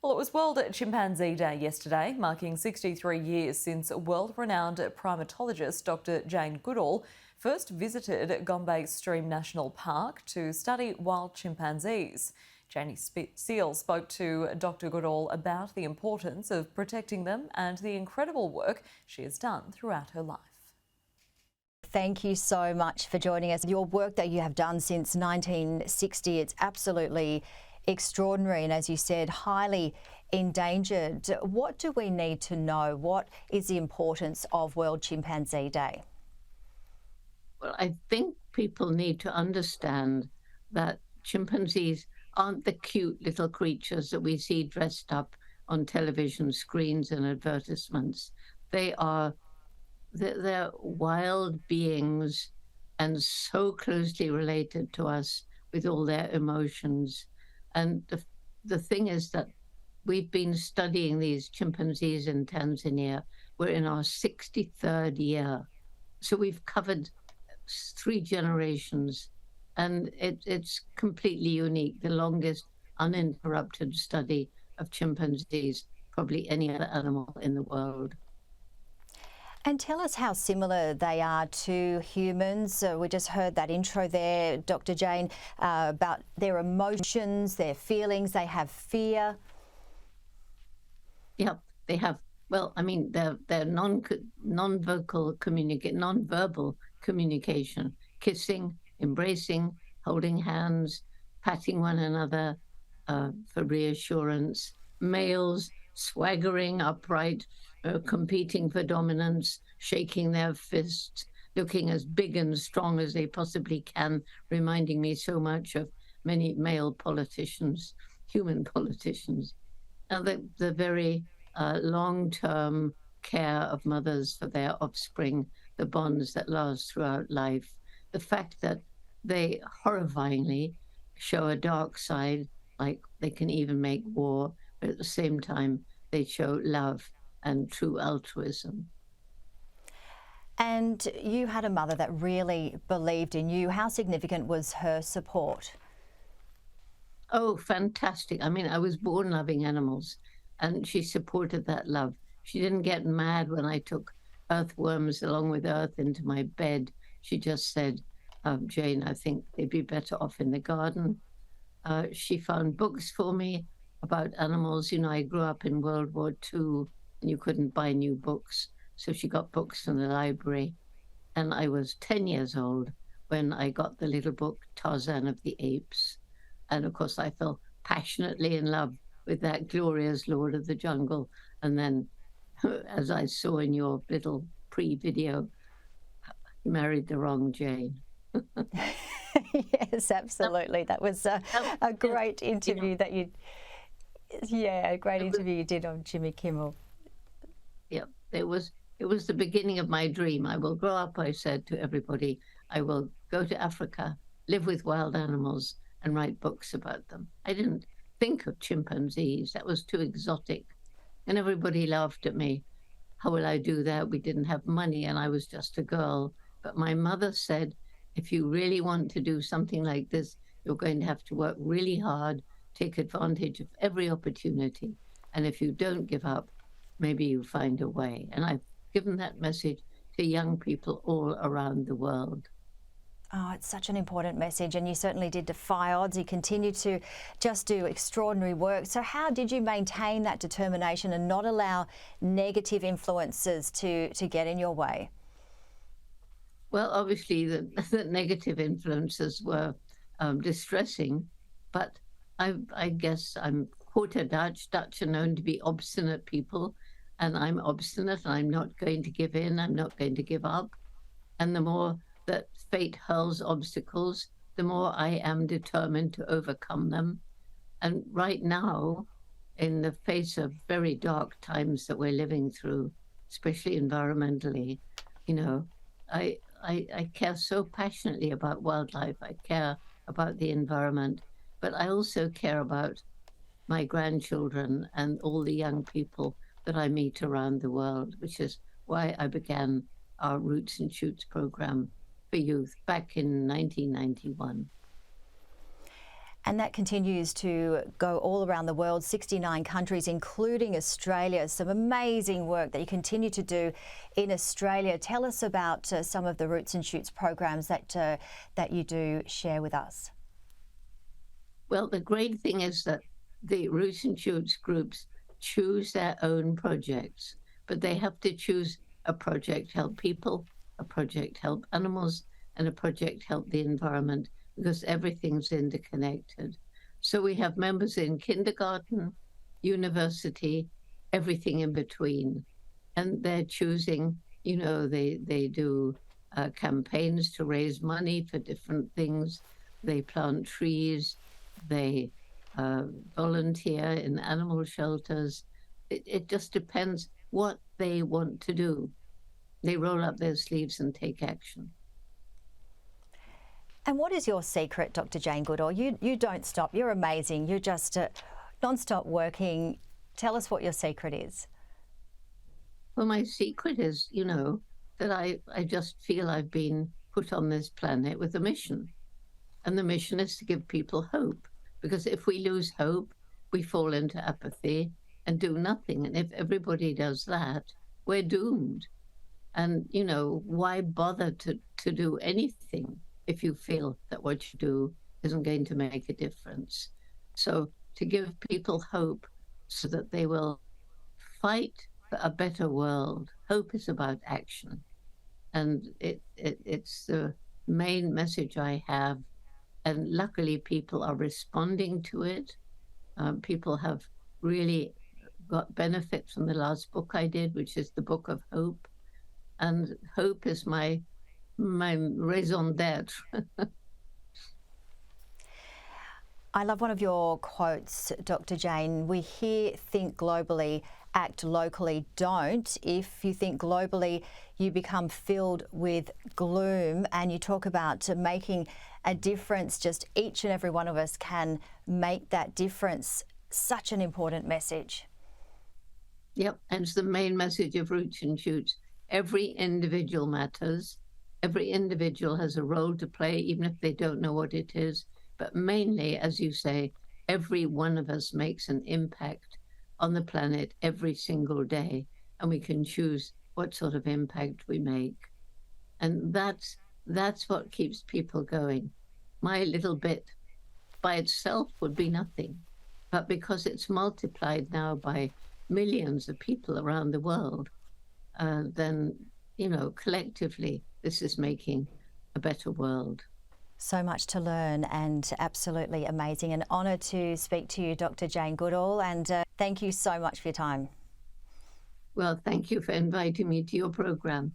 Well, it was World Chimpanzee Day yesterday, marking 63 years since world-renowned primatologist Dr Jane Goodall first visited Gombe Stream National Park to study wild chimpanzees. Janie Seal spoke to Dr Goodall about the importance of protecting them and the incredible work she has done throughout her life. Thank you so much for joining us. Your work that you have done since 1960, it's absolutely extraordinary and, as you said, highly endangered. What do we need to know? What is the importance of World Chimpanzee Day? Well, I think people need to understand that chimpanzees aren't the cute little creatures that we see dressed up on television screens and advertisements. They're wild beings and so closely related to us with all their emotions. And the thing is that we've been studying these chimpanzees in Tanzania. We're in our 63rd year. So we've covered 3 generations, and it's completely unique, the longest uninterrupted study of chimpanzees, probably any other animal in the world. And tell us how similar they are to humans. We just heard that intro there, Dr Jane, about their emotions, their feelings. They have fear. Yeah, they have. Well, I mean, they're non-verbal communication, kissing, embracing, holding hands, patting one another for reassurance. Males swaggering upright, competing for dominance, shaking their fists, looking as big and strong as they possibly can, reminding me so much of many male politicians, human politicians. And the very long-term care of mothers for their offspring, the bonds that last throughout life, the fact that they horrifyingly show a dark side, like they can even make war, but at the same time, they show love and true altruism. And you had a mother that really believed in you. How significant was her support? Oh, fantastic. I mean, I was born loving animals, and she supported that love. She didn't get mad when I took earthworms along with earth into my bed. She just said, Jane, I think they'd be better off in the garden. She found books for me about animals. You know, I grew up in World War II, and you couldn't buy new books. So she got books from the library. And I was 10 years old when I got the little book, Tarzan of the Apes. And of course, I fell passionately in love with that glorious Lord of the Jungle. And then, as I saw in your little pre-video, you married the wrong Jane. Yes, absolutely. That was a great interview that you... Yeah, a great interview you did on Jimmy Kimmel. Yeah, it was the beginning of my dream. I will grow up, I said to everybody. I will go to Africa, live with wild animals, and write books about them. I didn't think of chimpanzees. That was too exotic. And everybody laughed at me. How will I do that? We didn't have money, and I was just a girl. But my mother said, if you really want to do something like this, you're going to have to work really hard, take advantage of every opportunity. And if you don't give up, maybe you find a way. And I've given that message to young people all around the world. Oh, it's such an important message, and you certainly did defy odds. You continued to just do extraordinary work. So how did you maintain that determination and not allow negative influences to get in your way? Well, obviously the negative influences were distressing, but I guess I'm quarter Dutch. Dutch are known to be obstinate people, and I'm obstinate, and I'm not going to give in. I'm not going to give up. And the more that fate hurls obstacles, the more I am determined to overcome them. And right now, in the face of very dark times that we're living through, especially environmentally, you know, I care so passionately about wildlife. I care about the environment, but I also care about my grandchildren and all the young people that I meet around the world, which is why I began our Roots and Shoots program for youth back in 1991. And that continues to go all around the world, 69 countries, including Australia. Some amazing work that you continue to do in Australia. Tell us about some of the Roots and Shoots programs that you do share with us. Well, the great thing is that the Roots and Shoots groups choose their own projects, but they have to choose a project help people, a project help animals, and a project help the environment, because everything's interconnected. So we have members in kindergarten, university, everything in between. And they're choosing, you know, they do campaigns to raise money for different things. They plant trees, they volunteer in animal shelters. It just depends what they want to do. They roll up their sleeves and take action. And what is your secret, Dr. Jane Goodall? You don't stop. You're amazing. You're just non-stop working. Tell us what your secret is. Well, my secret is, you know, that I just feel I've been put on this planet with a mission. And the mission is to give people hope. Because if we lose hope, we fall into apathy and do nothing. And if everybody does that, we're doomed. And, you know, why bother to do anything if you feel that what you do isn't going to make a difference? So to give people hope so that they will fight for a better world. Hope is about action. And it's the main message I have. And luckily people are responding to it. People have really got benefit from the last book I did, which is the Book of Hope. And hope is my raison d'etre. I love one of your quotes, Dr. Jane. We hear, think globally, act locally, don't. If you think globally, you become filled with gloom, and you talk about making a difference. Just each and every one of us can make that difference. Such an important message. Yep, and it's the main message of Roots and Shoots. Every individual matters. Every individual has a role to play, even if they don't know what it is. But mainly, as you say, every one of us makes an impact on the planet every single day, and we can choose what sort of impact we make. And that's what keeps people going. My little bit by itself would be nothing, but because it's multiplied now by millions of people around the world, then, you know, collectively, this is making a better world. So much to learn, and absolutely amazing. An honour to speak to you, Dr. Jane Goodall, and thank you so much for your time. Well, thank you for inviting me to your program.